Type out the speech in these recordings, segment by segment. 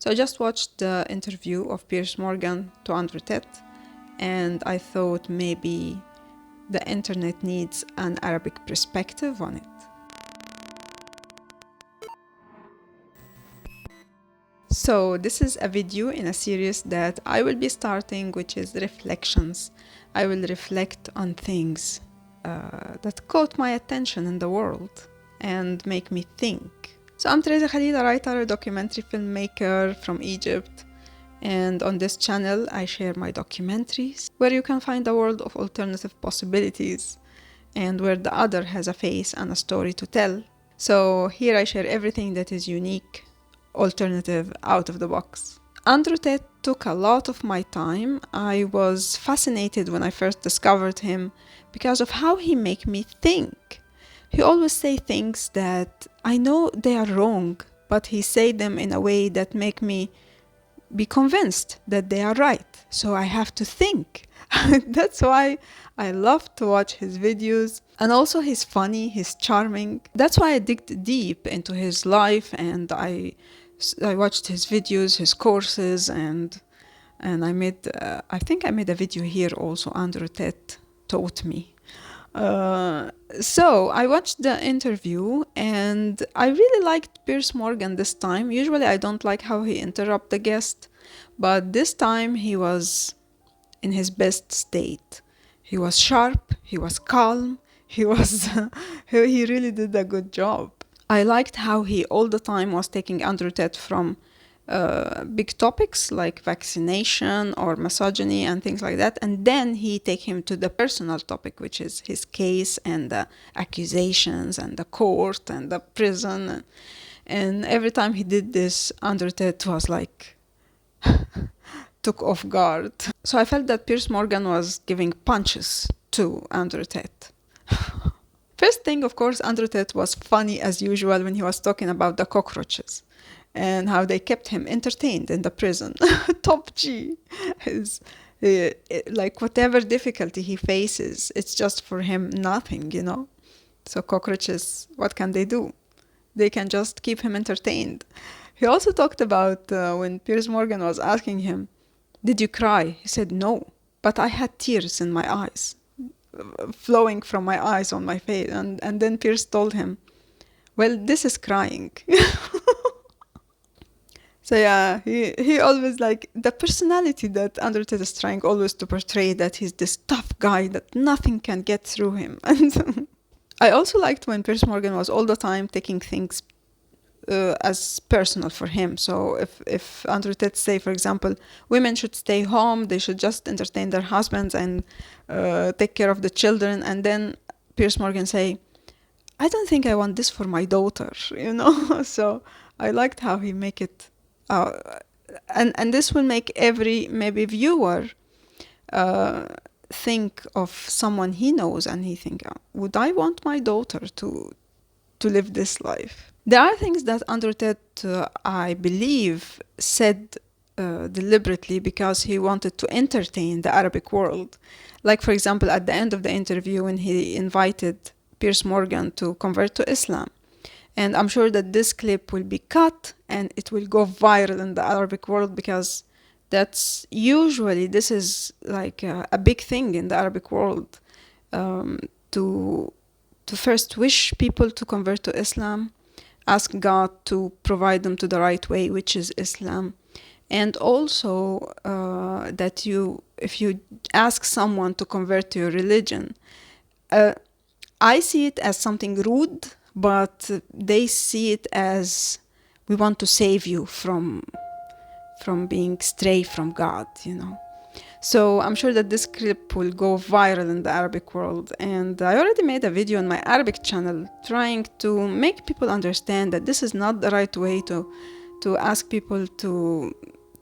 So I just watched the interview of Piers Morgan to Andrew Tate, and I thought maybe the internet needs an Arabic perspective on it. So this is a video in a series that I will be starting, which is reflections. I will reflect on things that caught my attention in the world and make me think. So I'm Teresa Khalil, a writer, a documentary filmmaker from Egypt. And on this channel, I share my documentaries, where you can find a world of alternative possibilities and where the other has a face and a story to tell. So here I share everything that is unique, alternative, out of the box. Andrew Tate took a lot of my time. I was fascinated when I first discovered him because of how he make me think. He always say things that I know they are wrong, but he say them in a way that make me be convinced that they are right. So I have to think. That's why I love to watch his videos. And also he's funny, he's charming. That's why I digged deep into his life, and I watched his videos, his courses, and I made, I think I made a video here also, Andrew Tate taught me. So I watched the interview and I really liked Piers Morgan this time. Usually I don't like how he interrupts the guest, but this time he was in his best state. He was sharp, he was calm, he really did a good job. I liked how he all the time was taking Andrew Tate from big topics like vaccination or misogyny and things like that, and then he take him to the personal topic, which is his case and the accusations and the court and the prison, and every time he did this, Andrew Tate was like took off guard. So I felt that Piers Morgan was giving punches to Andrew Tate. First thing, of course, Andrew Tate was funny as usual when he was talking about the cockroaches and how they kept him entertained in the prison. Top G. Like whatever difficulty he faces, it's just for him nothing, you know? So cockroaches, what can they do? They can just keep him entertained. He also talked about when Piers Morgan was asking him, "Did you cry?" He said, "No, but I had tears in my eyes, flowing from my eyes on my face." And then Piers told him, "Well, this is crying." So yeah, he always like the personality that Andrew Tate is trying always to portray, that he's this tough guy that nothing can get through him. And I also liked when Piers Morgan was all the time taking things as personal for him. So if Andrew Tate say, for example, women should stay home, they should just entertain their husbands and take care of the children, and then Piers Morgan say, "I don't think I want this for my daughter," you know. So I liked how he make it. And this will make every maybe viewer think of someone he knows, and he think, would I want my daughter to live this life? There are things that Andrew Tate, I believe, said deliberately because he wanted to entertain the Arabic world. Like, for example, at the end of the interview when he invited Piers Morgan to convert to Islam. And I'm sure that this clip will be cut and it will go viral in the Arabic world, because this is like a big thing in the Arabic world, to first wish people to convert to Islam, ask God to provide them to the right way, which is Islam. And also that if you ask someone to convert to your religion, I see it as something rude, but they see it as, we want to save you from being stray from God, you know. So I'm sure that this clip will go viral in the Arabic world, and I already made a video on my Arabic channel trying to make people understand that this is not the right way to ask people to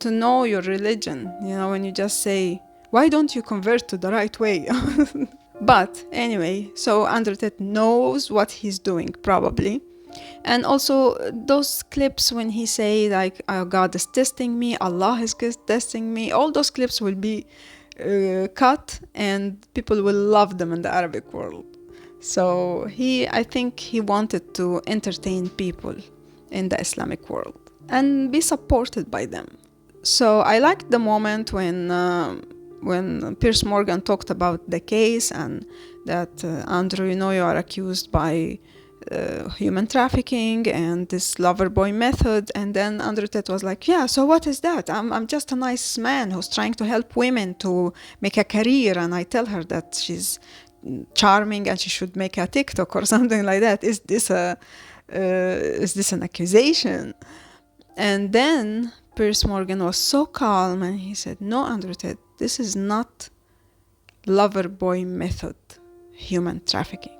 know your religion, you know, when you just say, why don't you convert to the right way? But anyway, so Andrew Tate knows what he's doing, probably. And also those clips when he say like, oh, God is testing me, Allah is testing me, all those clips will be cut and people will love them in the Arabic world. So I think he wanted to entertain people in the Islamic world. and be supported by them. So I liked the moment when Piers Morgan talked about the case and that, Andrew, you are accused by human trafficking and this lover boy method. And then Andrew Tate was like, yeah, so what is that? I'm just a nice man who's trying to help women to make a career, and I tell her that she's charming and she should make a TikTok or something like that. Is this an accusation? And then Piers Morgan was so calm and he said, no, Andrew Tate, this is not lover boy method human trafficking.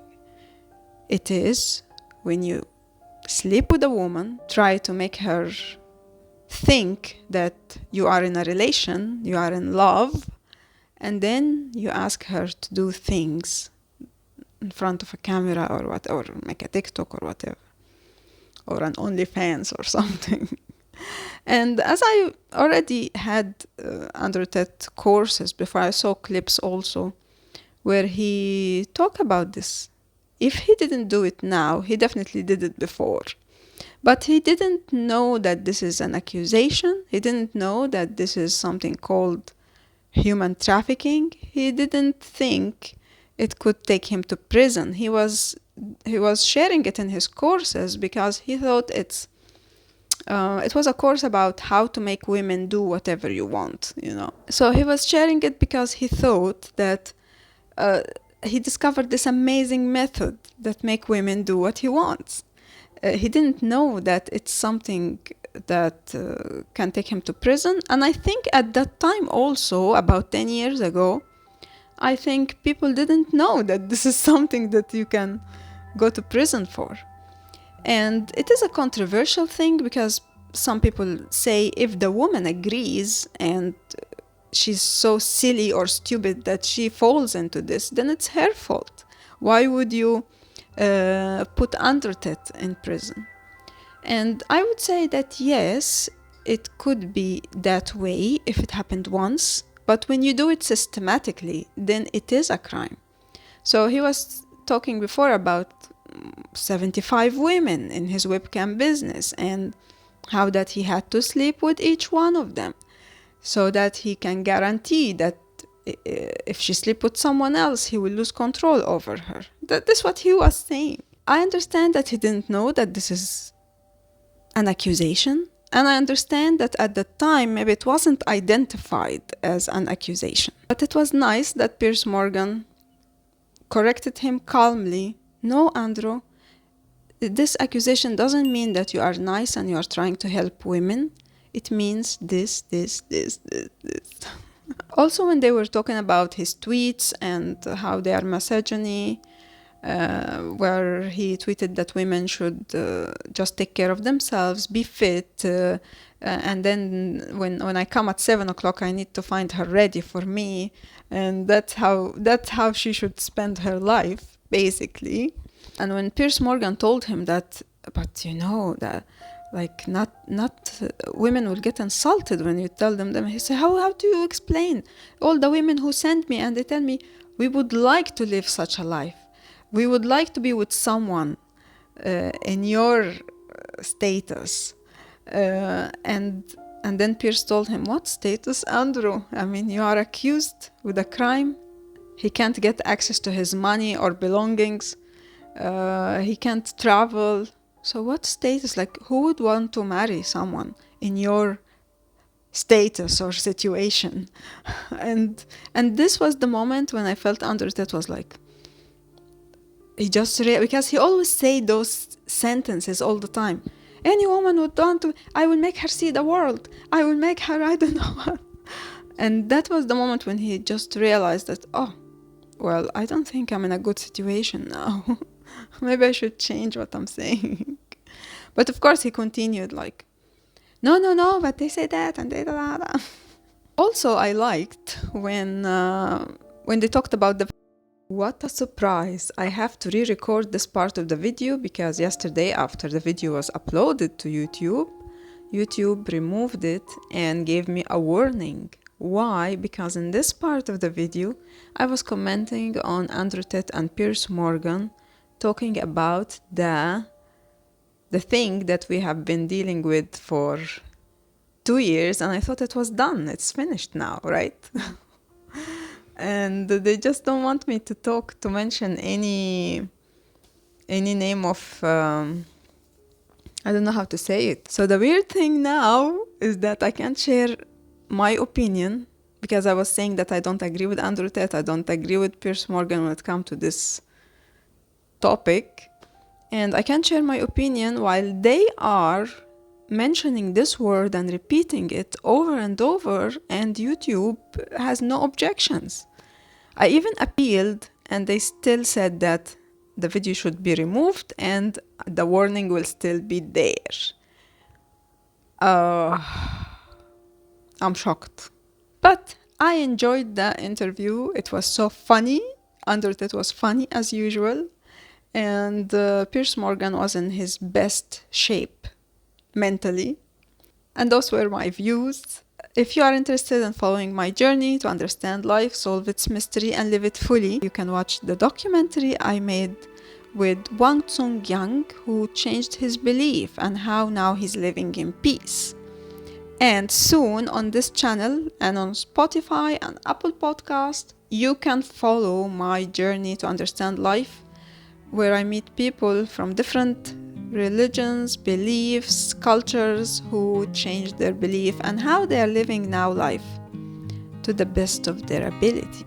It is when you sleep with a woman, try to make her think that you are in a relation, you are in love, and then you ask her to do things in front of a camera or whatever, make a TikTok or whatever, or an OnlyFans or something. And as I already had Andrew Tate courses before, I saw clips also where he talked about this. If he didn't do it now, he definitely did it before. But he didn't know that this is an accusation. He didn't know that this is something called human trafficking. He didn't think it could take him to prison. He was sharing it in his courses because he thought it was a course about how to make women do whatever you want, So he was sharing it because he thought that he discovered this amazing method that make women do what he wants. He didn't know that it's something that can take him to prison. And I think at that time also, about 10 years ago, I think people didn't know that this is something that you can go to prison for. And it is a controversial thing because some people say if the woman agrees and she's so silly or stupid that she falls into this, then it's her fault. Why would you put Andrew Tate in prison? And I would say that yes, it could be that way if it happened once, but when you do it systematically, then it is a crime. So he was talking before about 75 women in his webcam business and how that he had to sleep with each one of them so that he can guarantee that if she sleeps with someone else, he will lose control over her. That's what he was saying. I understand that he didn't know that this is an accusation, and I understand that at the time maybe it wasn't identified as an accusation. But it was nice that Piers Morgan corrected him calmly. No, Andrew, this accusation doesn't mean that you are nice and you are trying to help women. It means this. Also, when they were talking about his tweets and how they are misogyny, where he tweeted that women should just take care of themselves, be fit, and then when I come at 7 o'clock, I need to find her ready for me, and that's how she should spend her life, basically. And when Piers Morgan told him that, but that like not women will get insulted when you tell them, he said, how do you explain all the women who send me and they tell me we would like to live such a life, we would like to be with someone in your status, and then Piers told him, what status, Andrew? I mean, you are accused with a crime. He can't get access to his money or belongings. He can't travel. So what status? Like, who would want to marry someone in your status or situation? And this was the moment when I felt Andrew Tate was like, he just because he always say those sentences all the time. Any woman would want to, I will make her see the world. I will make her, I don't know what. And that was the moment when he just realized that, oh, well, I don't think I'm in a good situation now. Maybe I should change what I'm saying. But of course he continued like, no, but they say that and they da. Also, I liked when they talked about the... What a surprise! I have to re-record this part of the video because yesterday after the video was uploaded to YouTube removed it and gave me a warning. Why? Because in this part of the video I was commenting on Andrew Tate and Piers Morgan talking about the the thing that we have been dealing with for 2 years, and I thought it was done. It's finished now, right? And they just don't want me to mention any name of, I don't know how to say it. So the weird thing now is that I can't share my opinion, because I was saying that I don't agree with Andrew Tate, I don't agree with Piers Morgan when it comes to this topic. And I can't share my opinion while they are mentioning this word and repeating it over and over, and YouTube has no objections. I even appealed, and they still said that the video should be removed and the warning will still be there. I'm shocked. But I enjoyed the interview. It was so funny. Andrew Tate was funny as usual. And Piers Morgan was in his best shape mentally. And those were my views. If you are interested in following my journey to understand life, solve its mystery, and live it fully, you can watch the documentary I made with Wang Tsung Yang, who changed his belief and how now he's living in peace. And soon on this channel and on Spotify and Apple Podcast, you can follow my journey to understand life, where I meet people from different religions, beliefs, cultures who changed their belief and how they are living now life to the best of their ability.